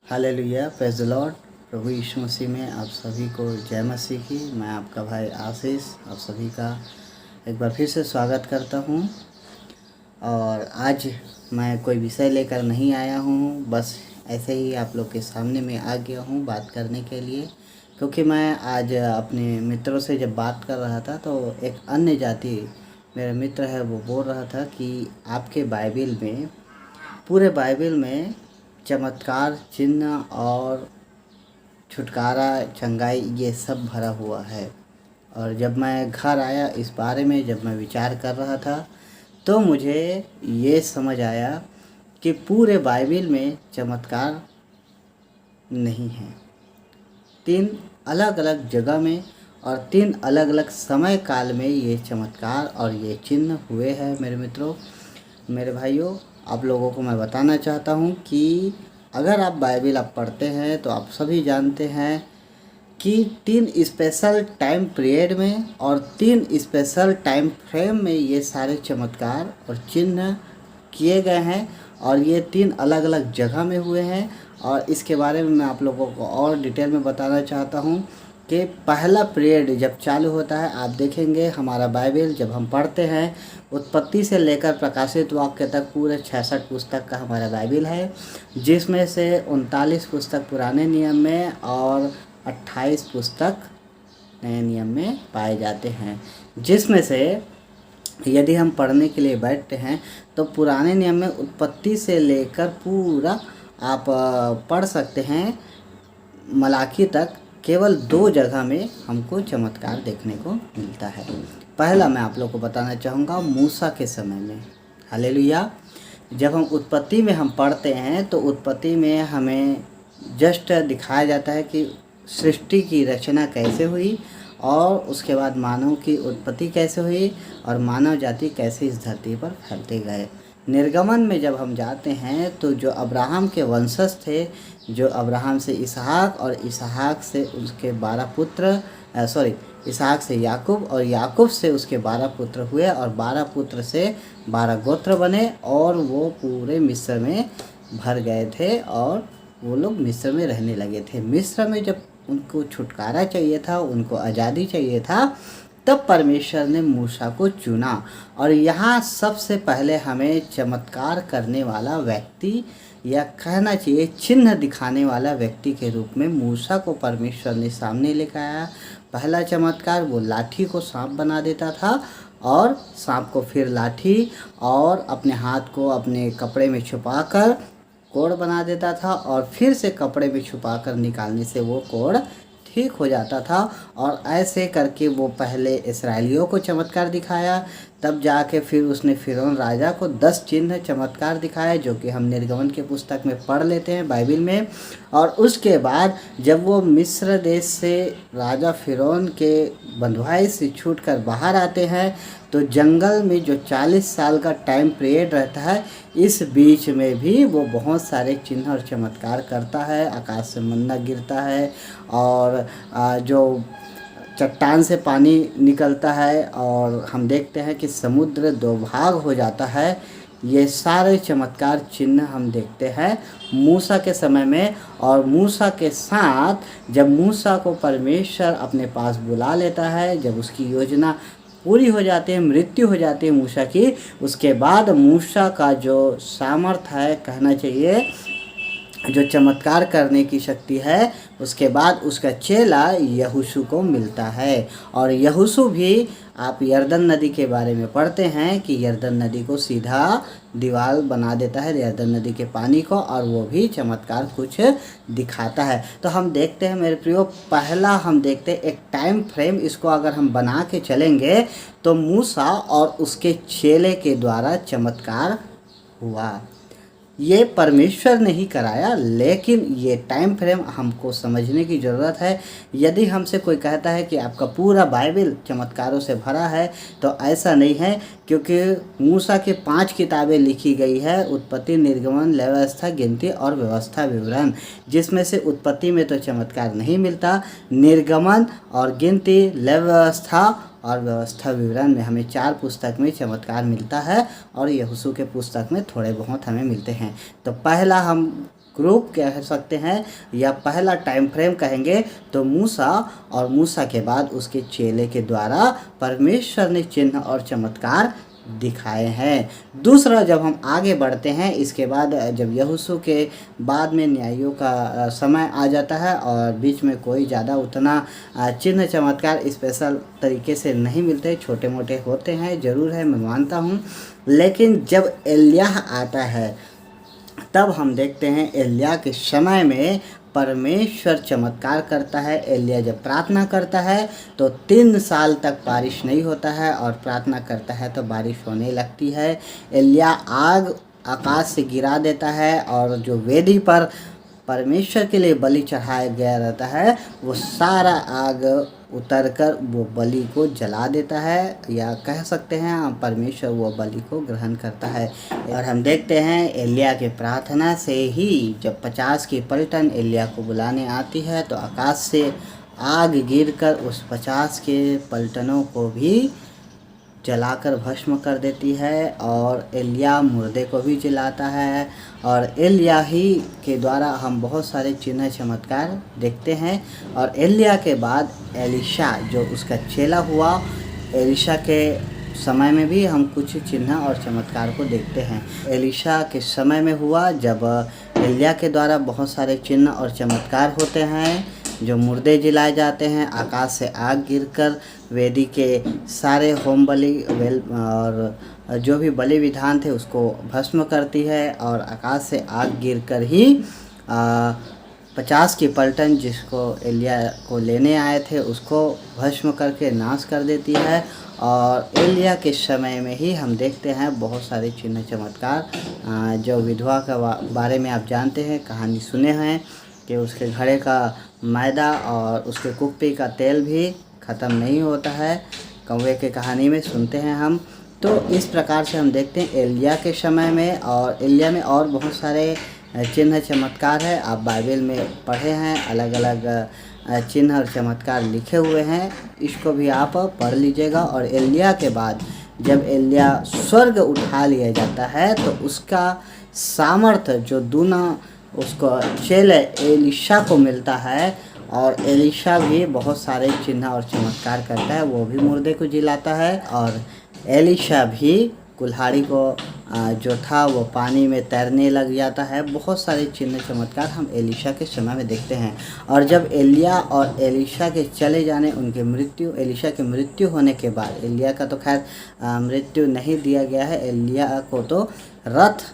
Hallelujah, praise the Lord. प्रभु यीशु मसीह में आप सभी को जय मसीह की। मैं आपका भाई आशीष आप सभी का एक बार फिर से स्वागत करता हूं। और आज मैं कोई विषय लेकर नहीं आया हूं, बस ऐसे ही आप लोग के सामने में आ गया हूं बात करने के लिए। क्योंकि मैं आज अपने मित्रों से जब बात कर रहा था तो एक अन्य जाति मेरा मित्र है, वो बोल रहा था कि आपके बाइबिल में, पूरे बाइबिल में चमत्कार, चिन्ह और छुटकारा, चंगाई ये सब भरा हुआ है। और जब मैं घर आया, इस बारे में जब मैं विचार कर रहा था तो मुझे ये समझ आया कि पूरे बाइबिल में चमत्कार नहीं है। 3 अलग अलग जगह में और 3 अलग अलग समय काल में ये चमत्कार और ये चिन्ह हुए हैं। मेरे मित्रों, मेरे भाइयों, आप लोगों को मैं बताना चाहता हूँ कि अगर आप बाइबिल पढ़ते हैं तो आप सभी जानते हैं कि 3 स्पेशल टाइम पीरियड में और 3 स्पेशल टाइम फ्रेम में ये सारे चमत्कार और चिन्ह किए गए हैं। और ये 3 अलग अलग जगह में हुए हैं। और इसके बारे में मैं आप लोगों को और डिटेल में बताना चाहता हूँ कि पहला पीरियड जब चालू होता है, आप देखेंगे हमारा बाइबिल जब हम पढ़ते हैं, उत्पत्ति से लेकर प्रकाशित वाक्य तक पूरे 66 पुस्तक का हमारा बाइबिल है, जिसमें से 39 पुस्तक पुराने नियम में और 28 पुस्तक नए नियम में पाए जाते हैं। जिसमें से यदि हम पढ़ने के लिए बैठते हैं तो पुराने नियम में उत्पत्ति से लेकर पूरा आप पढ़ सकते हैं मलाकी तक। केवल 2 जगह में हमको चमत्कार देखने को मिलता है। पहला मैं आप लोग को बताना चाहूँगा मूसा के समय में। हालेलुया। जब हम उत्पत्ति में हम पढ़ते हैं तो उत्पत्ति में हमें जस्ट दिखाया जाता है कि सृष्टि की रचना कैसे हुई और उसके बाद मानव की उत्पत्ति कैसे हुई और मानव जाति कैसे इस धरती पर फैलते गए। निर्गमन में जब हम जाते हैं तो जो अब्राहम के वंशज थे, जो अब्राहम से इसहाक और इसहाक से उसके 12 पुत्र इसहाक से याकूब और याकूब से उसके 12 पुत्र हुए और 12 पुत्र से 12 गोत्र बने और वो पूरे मिस्र में भर गए थे और वो लोग मिस्र में रहने लगे थे। मिस्र में जब उनको छुटकारा चाहिए था, उनको आज़ादी चाहिए था, तब परमेश्वर ने मूसा को चुना। और यहाँ सबसे पहले हमें चमत्कार करने वाला व्यक्ति, या कहना चाहिए चिन्ह दिखाने वाला व्यक्ति के रूप में मूसा को परमेश्वर ने सामने लेकर आया। पहला चमत्कार, वो लाठी को सांप बना देता था और सांप को फिर लाठी, और अपने हाथ को अपने कपड़े में छुपाकर कोड़ बना देता था और फिर से कपड़े में छुपाकर निकालने से वो कोड़ ठीक हो जाता था। और ऐसे करके वो पहले इस्राएलियों को चमत्कार दिखाया, तब जाके फिर उसने फिरौन राजा को 10 चिन्ह चमत्कार दिखाया, जो कि हम निर्गमन के पुस्तक में पढ़ लेते हैं बाइबिल में। और उसके बाद जब वो मिस्र देश से राजा फिरौन के बंधुआई से छूटकर बाहर आते हैं तो जंगल में जो 40 साल का टाइम पीरियड रहता है, इस बीच में भी वो बहुत सारे चिन्ह और चमत्कार करता है। आकाश से मन्ना गिरता है और जो चट्टान से पानी निकलता है और हम देखते हैं कि समुद्र 2 भाग हो जाता है। ये सारे चमत्कार चिन्ह हम देखते हैं मूसा के समय में। और मूसा के साथ जब मूसा को परमेश्वर अपने पास बुला लेता है, जब उसकी योजना पूरी हो जाती है, मृत्यु हो जाती है मूसा की, उसके बाद मूसा का जो सामर्थ्य है, कहना चाहिए जो चमत्कार करने की शक्ति है, उसके बाद उसका चेला यहोशू को मिलता है। और यहोशू भी, आप यरदन नदी के बारे में पढ़ते हैं कि यरदन नदी को सीधा दीवार बना देता है, यरदन नदी के पानी को, और वो भी चमत्कार कुछ दिखाता है। तो हम देखते हैं मेरे प्रियो, पहला हम देखते हैं एक टाइम फ्रेम, इसको अगर हम बना के चलेंगे तो मूसा और उसके चेले के द्वारा चमत्कार हुआ। ये परमेश्वर ने ही कराया, लेकिन ये टाइम फ्रेम हमको समझने की ज़रूरत है। यदि हमसे कोई कहता है कि आपका पूरा बाइबिल चमत्कारों से भरा है, तो ऐसा नहीं है, क्योंकि मूसा की 5 किताबें लिखी गई है, उत्पत्ति, निर्गमन, लय व्यवस्था, गिनती और व्यवस्था विवरण, जिसमें से उत्पत्ति में तो चमत्कार नहीं मिलता। निर्गमन और गिनती, लय व्यवस्था और व्यवस्था विवरण में हमें 4 पुस्तक में चमत्कार मिलता है और यहोशू के पुस्तक में थोड़े बहुत हमें मिलते हैं। तो पहला हम ग्रुप कह सकते हैं या पहला टाइम फ्रेम कहेंगे तो मूसा, और मूसा के बाद उसके चेले के द्वारा परमेश्वर ने चिन्ह और चमत्कार दिखाए हैं। दूसरा, जब हम आगे बढ़ते हैं, इसके बाद जब यहोशू के बाद में न्यायियों का समय आ जाता है और बीच में कोई ज़्यादा उतना चिन्ह चमत्कार स्पेशल तरीके से नहीं मिलते, छोटे मोटे होते हैं, ज़रूर है, मैं मानता हूँ। लेकिन जब एलिय्याह आता है तब हम देखते हैं एलिय्याह के समय में परमेश्वर चमत्कार करता है। एलिय्याह जब प्रार्थना करता है तो 3 साल तक बारिश नहीं होता है, और प्रार्थना करता है तो बारिश होने लगती है। एलिय्याह आग आकाश से गिरा देता है, और जो वेदी पर परमेश्वर के लिए बलि चढ़ाया गया रहता है वो सारा आग उतरकर वो बलि को जला देता है, या कह सकते हैं परमेश्वर वो बलि को ग्रहण करता है। और हम देखते हैं एलिय्याह के प्रार्थना से ही जब 50 की पलटन एलिय्याह को बुलाने आती है तो आकाश से आग गिरकर उस 50 के पलटनों को भी जलाकर भस्म कर देती है, और एलिय्याह मुर्दे को भी जलाता है। और एलिय्याह ही के द्वारा हम बहुत सारे चिन्ह चमत्कार देखते हैं। और एलिय्याह के बाद एलीशा जो उसका चेला हुआ, एलीशा के समय में भी हम कुछ चिन्ह और चमत्कार को देखते हैं। एलीशा के समय में हुआ जब एलिय्याह के द्वारा बहुत सारे चिन्ह और चमत्कार होते हैं, जो मुर्दे जलाए जाते हैं, आकाश से आग गिरकर वेदी के सारे होम बलि और जो भी बलि विधान थे उसको भस्म करती है, और आकाश से आग गिरकर ही 50 की पलटन जिसको एलिय्याह को लेने आए थे उसको भस्म करके नाश कर देती है। और एलिय्याह के समय में ही हम देखते हैं बहुत सारे चिन्ह चमत्कार। जो विधवा का बारे में आप जानते हैं, कहानी सुने हैं कि उसके घड़े का मैदा और उसके कुप्पी का तेल भी ख़त्म नहीं होता है, कौवे के कहानी में सुनते हैं हम। तो इस प्रकार से हम देखते हैं एलिय्याह के समय में, और एलिय्याह में और बहुत सारे चिन्ह चमत्कार है। आप बाइबल में पढ़े हैं, अलग अलग चिन्ह और चमत्कार लिखे हुए हैं, इसको भी आप पढ़ लीजिएगा। और एलिय्याह के बाद जब एलिय्याह स्वर्ग उठा लिया जाता है तो उसका सामर्थ्य जो दूना उसको चेले एलीशा को मिलता है, और एलीशा भी बहुत सारे चिन्ह और चमत्कार करता है, वो भी मुर्दे को जिलाता है। और एलीशा भी कुल्हाड़ी को जो था वो पानी में तैरने लग जाता है। बहुत सारे चिन्ह चमत्कार हम एलीशा के समय में देखते हैं। और जब एलिय्याह और एलीशा के चले जाने, उनके मृत्यु, एलीशा की मृत्यु होने के बाद, एलिय्याह का तो खैर मृत्यु नहीं दिया गया है, एलिय्याह को तो रथ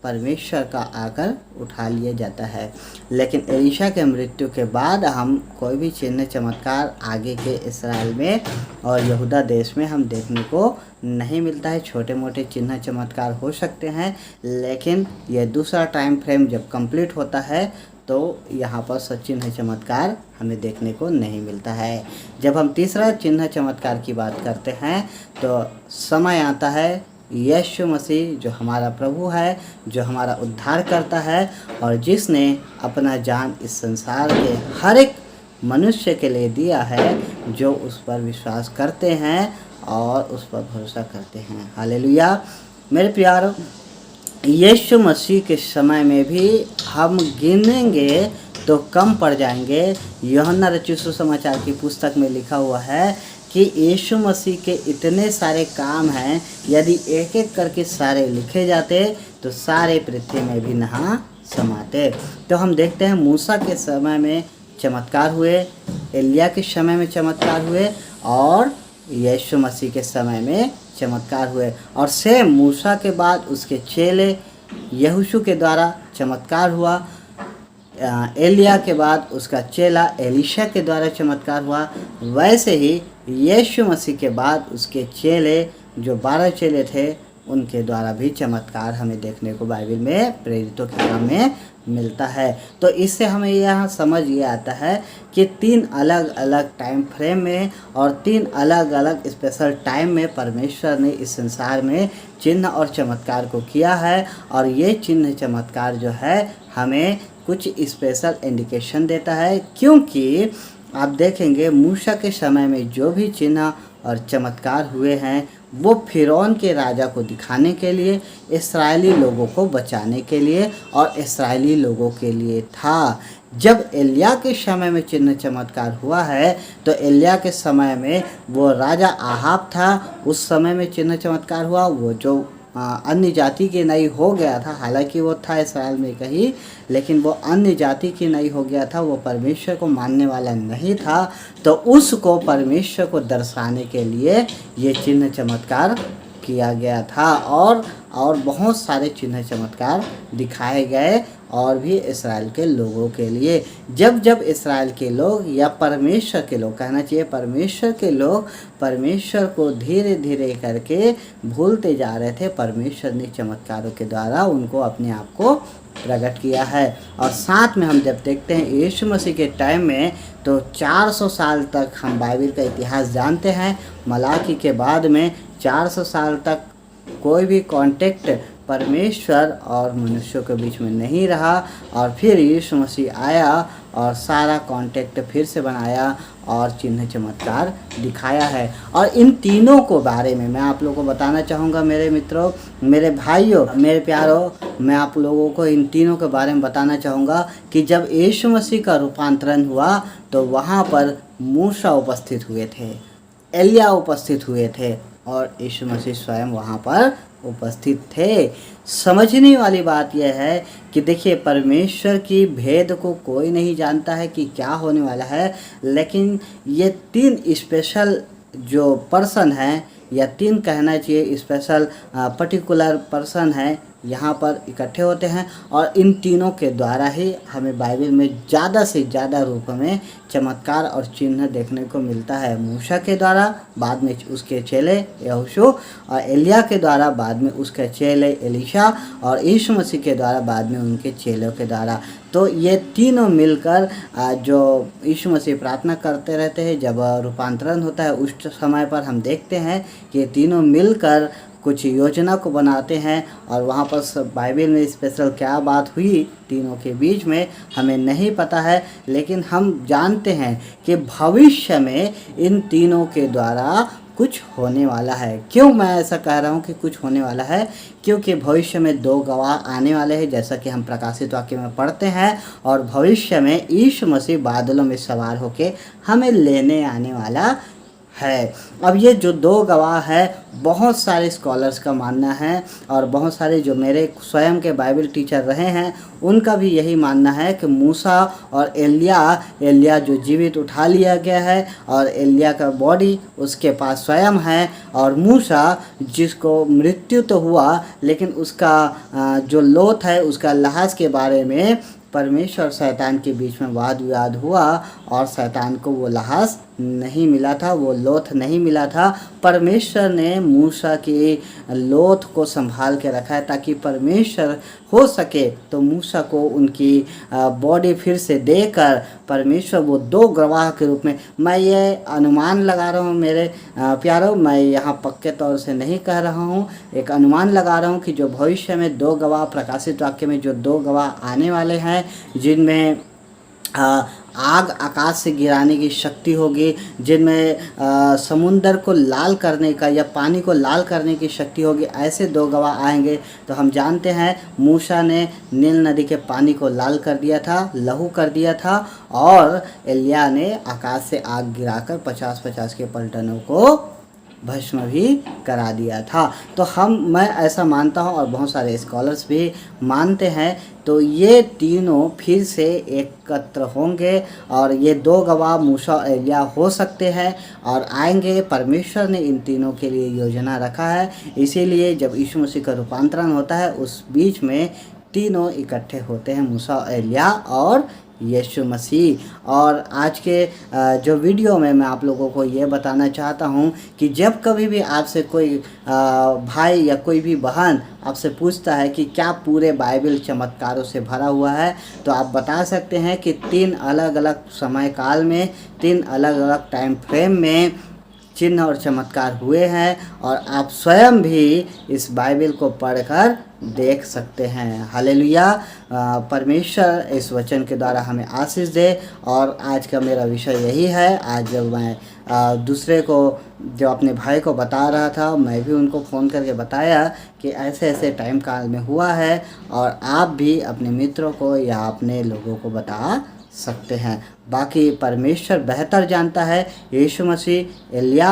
परमेश्वर का आकर उठा लिया जाता है। लेकिन एलीशा के मृत्यु के बाद हम कोई भी चिन्ह चमत्कार आगे के इस्राएल में और यहूदा देश में हम देखने को नहीं मिलता है। छोटे मोटे चिन्ह चमत्कार हो सकते हैं, लेकिन यह दूसरा टाइम फ्रेम जब कंप्लीट होता है तो यहाँ पर चिन्ह चमत्कार हमें देखने को नहीं मिलता है। जब हम तीसरा चिन्ह चमत्कार की बात करते हैं तो समय आता है यीशु मसीह जो हमारा प्रभु है, जो हमारा उद्धार करता है, और जिसने अपना जान इस संसार के हर एक मनुष्य के लिए दिया है जो उस पर विश्वास करते हैं और उस पर भरोसा करते हैं। हालेलुया। मेरे प्यारो, यीशु मसीह के समय में भी हम गिनेंगे तो कम पड़ जाएंगे। यूहन्ना रचित सुसमाचार की पुस्तक में लिखा हुआ है कि यीशु मसीह के इतने सारे काम हैं, यदि एक एक करके सारे लिखे जाते तो सारे पृथ्वी में भी नहा समाते। तो हम देखते हैं मूसा के समय में चमत्कार हुए, एलिय्याह के समय में चमत्कार हुए, और यीशु मसीह के समय में चमत्कार हुए। और सेम मूसा के बाद उसके चेले यहोशू के द्वारा चमत्कार हुआ, एलिय्याह के बाद उसका चेला एलीशा के द्वारा चमत्कार हुआ। वैसे ही यीशु मसीह के बाद उसके चेले जो 12 चेले थे उनके द्वारा भी चमत्कार हमें देखने को बाइबल में प्रेरितों के काम में मिलता है। तो इससे हमें यहाँ समझ ये आता है कि 3 अलग अलग टाइम फ्रेम में और 3 अलग अलग स्पेशल टाइम में परमेश्वर ने इस संसार में चिन्ह और चमत्कार को किया है। और ये चिन्ह चमत्कार जो है हमें कुछ स्पेशल इंडिकेशन देता है, क्योंकि आप देखेंगे मूसा के समय में जो भी चिन्ह और चमत्कार हुए हैं वो फिरौन के राजा को दिखाने के लिए, इस्राएली लोगों को बचाने के लिए और इस्राएली लोगों के लिए था। जब एलिया के समय में चिन्ह चमत्कार हुआ है तो एलिया के समय में वो राजा आहाब था, उस समय में चिन्ह चमत्कार हुआ। वो जो अन्य जाति की नहीं हो गया था, हालांकि वो था इस्राएल में कहीं, लेकिन वो अन्य जाति की नहीं हो गया था, वो परमेश्वर को मानने वाला नहीं था। तो उसको परमेश्वर को दर्शाने के लिए ये चिन्ह चमत्कार किया गया था और बहुत सारे चिन्ह चमत्कार दिखाए गए और भी इसराइल के लोगों के लिए। जब जब इसराइल के लोग या परमेश्वर के लोग कहना चाहिए, परमेश्वर के लोग परमेश्वर को धीरे धीरे करके भूलते जा रहे थे, परमेश्वर ने चमत्कारों के द्वारा उनको अपने आप को प्रकट किया है। और साथ में हम जब देखते हैं यीशु मसीह के टाइम में तो 400 साल तक हम बाइबल का इतिहास जानते हैं। मलाकी के बाद में 400 साल तक कोई भी कांटेक्ट परमेश्वर और मनुष्यों के बीच में नहीं रहा, और फिर यीशु मसीह आया और सारा कांटेक्ट फिर से बनाया और चिन्ह चमत्कार दिखाया है। और इन तीनों को बारे में मैं आप लोगों को बताना चाहूँगा, मेरे मित्रों, मेरे भाइयों, मेरे प्यारों, मैं आप लोगों को इन तीनों के बारे में बताना चाहूँगा कि जब यीशु मसीह का रूपांतरण हुआ तो वहाँ पर मूसा उपस्थित हुए थे, एलिया उपस्थित हुए थे और यीशु मसीह स्वयं वहाँ पर उपस्थित थे। समझने वाली बात यह है कि देखिए, परमेश्वर की भेद को कोई नहीं जानता है कि क्या होने वाला है, लेकिन ये 3 स्पेशल जो पर्सन हैं, या 3 कहना चाहिए स्पेशल पर्टिकुलर पर्सन हैं, यहाँ पर इकट्ठे होते हैं और इन तीनों के द्वारा ही हमें बाइबल में ज़्यादा से ज़्यादा रूप में चमत्कार और चिन्ह देखने को मिलता है। मूसा के द्वारा, बाद में उसके चेले यहोशू, और एलिया के द्वारा, बाद में उसके चेले एलीशा, और यीशु मसीह के द्वारा, बाद में उनके चेलों के द्वारा। तो ये तीनों मिलकर जो यीशु मसीह प्रार्थना करते रहते हैं, जब रूपांतरण होता है उस समय पर हम देखते हैं कि तीनों मिलकर कुछ योजना को बनाते हैं। और वहाँ पर बाइबल में स्पेशल क्या बात हुई तीनों के बीच में हमें नहीं पता है, लेकिन हम जानते हैं कि भविष्य में इन तीनों के द्वारा कुछ होने वाला है। क्यों मैं ऐसा कह रहा हूँ कि कुछ होने वाला है? क्योंकि भविष्य में 2 गवाह आने वाले हैं, जैसा कि हम प्रकाशित वाक्य में पढ़ते हैं, और भविष्य में यीशु मसीह बादलों में सवार होकर हमें लेने आने वाला है। अब ये जो 2 गवाह है, बहुत सारे स्कॉलर्स का मानना है और बहुत सारे जो मेरे स्वयं के बाइबल टीचर रहे हैं उनका भी यही मानना है कि मूसा और एलिया जो जीवित उठा लिया गया है और एलिया का बॉडी उसके पास स्वयं है, और मूसा जिसको मृत्यु तो हुआ लेकिन उसका जो लोथ है, उसका लाश के बारे में परमेश्वर और शैतान के बीच में वाद विवाद हुआ और शैतान को वो लाश नहीं मिला था, वो लोथ नहीं मिला था। परमेश्वर ने मूसा की लोथ को संभाल के रखा है ताकि परमेश्वर हो सके तो मूसा को उनकी बॉडी फिर से देकर परमेश्वर वो 2 गवाह के रूप में, मैं ये अनुमान लगा रहा हूँ मेरे प्यारों, मैं यहाँ पक्के तौर से नहीं कह रहा हूँ, एक अनुमान लगा रहा हूँ कि जो भविष्य में 2 गवाह, प्रकाशित वाक्य में जो 2 गवाह आने वाले हैं, जिनमें आग आकाश से गिराने की शक्ति होगी, जिनमें समुंदर को लाल करने का या पानी को लाल करने की शक्ति होगी, ऐसे 2 गवाह आएंगे। तो हम जानते हैं मूसा ने नील नदी के पानी को लाल कर दिया था, लहू कर दिया था, और एलिया ने आकाश से आग गिराकर 50-50 के पलटनों को भस्म भी करा दिया था। तो मैं ऐसा मानता हूँ और बहुत सारे स्कॉलर्स भी मानते हैं। तो ये तीनों फिर से एकत्र होंगे और ये 2 गवाह मूसा और एलिया हो सकते हैं और आएंगे। परमेश्वर ने इन तीनों के लिए योजना रखा है, इसीलिए जब यीशु मसीह का रूपांतरण होता है उस बीच में तीनों इकट्ठे होते हैं, मूसा, एलिया और यीशु मसीह। और आज के जो वीडियो में मैं आप लोगों को ये बताना चाहता हूँ कि जब कभी भी आपसे कोई भाई या कोई भी बहन आपसे पूछता है कि क्या पूरे बाइबल चमत्कारों से भरा हुआ है, तो आप बता सकते हैं कि 3 अलग अलग समय काल में, 3 अलग अलग टाइम फ्रेम में चिन्ह और चमत्कार हुए हैं और आप स्वयं भी इस बाइबल को पढ़कर देख सकते हैं। हालेलुया। परमेश्वर इस वचन के द्वारा हमें आशीष दे। और आज का मेरा विषय यही है। आज जब मैं दूसरे को, जो अपने भाई को बता रहा था, मैं भी उनको फ़ोन करके बताया कि ऐसे ऐसे टाइम काल में हुआ है और आप भी अपने मित्रों को या अपने लोगों को बता सकते हैं। बाकी परमेश्वर बेहतर जानता है। यीशु मसीह एलिया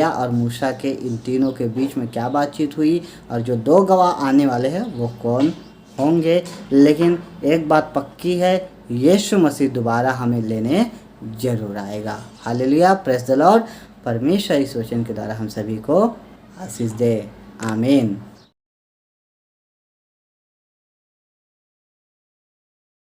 और मूसा के इन तीनों के बीच में क्या बातचीत हुई और जो 2 गवाह आने वाले हैं वो कौन होंगे। लेकिन एक बात पक्की है, यीशु मसीह दोबारा हमें लेने ज़रूर आएगा। Hallelujah, praise the Lord. परमेश्वर इस वचन के द्वारा हम सभी को आशीष दे। आमीन।